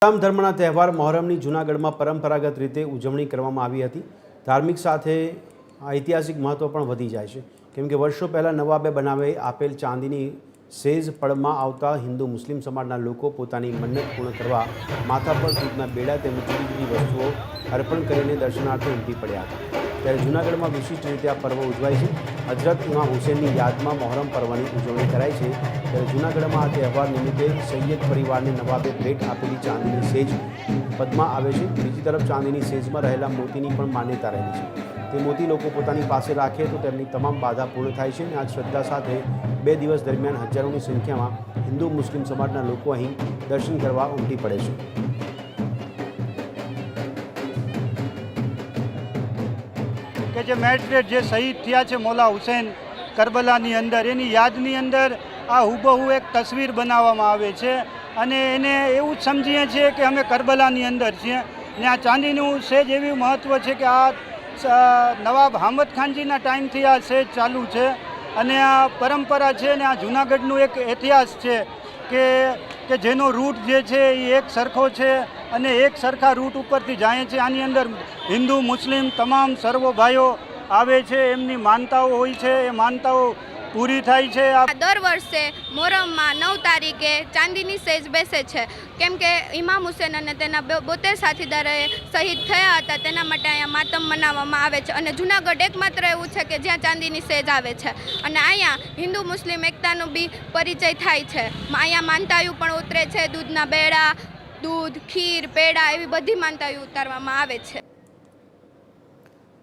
ઇસ્લામ ધર્મના તહેવાર મહોરમની જૂનાગઢમાં પરંપરાગત રીતે ઉજવણી કરવામાં આવી હતી। ધાર્મિક સાથે ઐતિહાસિક મહત્વ પણ વધી જાય છે, કેમ કે વર્ષો પહેલાં નવાબે બનાવી આપેલ ચાંદીની સેજ પડમાં આવતા હિન્દુ મુસ્લિમ સમાજના લોકો પોતાની મન્નત પૂર્ણ કરવા માથા પર દૂધના બેડા તેમજ જુદી જુદી વસ્તુઓ અર્પણ કરીને દર્શનાર્થે ઉમટી પડ્યા હતા। ત્યારે જૂનાગઢમાં વિશિષ્ટ રીતે આ પર્વ ઉજવાય છે। હજરત ઇમામ હુસૈનની યાદમાં મહોરમ પર્વની ઉજવણી કરાય છે। ત્યારે જૂનાગઢમાં આ તહેવાર નિમિત્તે સૈયદ પરિવારને નવાબે ભેટ આપેલી ચાંદીની સેજ પદમાં આવે છે। બીજી તરફ ચાંદીની સેજમાં રહેલા મોતીની પણ માન્યતા રહેલી છે। તે મોતી લોકો પોતાની પાસે રાખે તો તેમની તમામ બાધા પૂર્ણ થાય છે। અને આ શ્રદ્ધા સાથે 2 દિવસ દરમિયાન હજારોની સંખ્યામાં હિન્દુ મુસ્લિમ સમાજના લોકો અહીં દર્શન કરવા ઉમટી પડે છે। કે જે મેટ્રેટ જે શહીદ થયા છે મૌલા હુસૈન કરબલાની અંદર, એની યાદની અંદર આ હુબહુ એક તસવીર બનાવવામાં આવે છે અને એને એવું જ સમજીએ છીએ કે અમે કરબલાની અંદર છીએ। ને આ ચાંદીનું સેજ એવી મહત્ત્વ છે કે આ નવાબ હામદ ખાનજીના ટાઈમથી આ સેજ ચાલુ છે અને આ પરંપરા છે ને આ જૂનાગઢનું એક ઇતિહાસ છે કે જેનો રૂટ જે છે એ એક સરખો છે અને એક સરખા રૂટ ઉપરથી જાય છે। આની અંદર હિન્દુ મુસ્લિમ તમામ સર્વ ભાઈઓ આવે છે, એમની માનતાઓ હોય છે, એ માનતાઓ પૂરી થાય છે। દર વર્ષે મોહરમમાં 9 તારીખે ચાંદીની સેજ બેસે છે, કેમ કે ઇમામ હુસૈન અને તેના 72 સાથીદારો શહીદ થયા હતા, તેના માટે અહીંયા માતમ મનાવવામાં આવે છે। અને જૂનાગઢ એકમાત્ર એવું છે કે જ્યાં ચાંદીની સેજ આવે છે અને અહીંયા હિન્દુ મુસ્લિમ એકતાનો બી પરિચય થાય છે। અહીંયા માનતાઓ પણ ઉતરે છે, દૂધના બેડા, દૂધ, ખીર, પેડા એવી બધી માનતાઓ ઉતારવામાં આવે છે।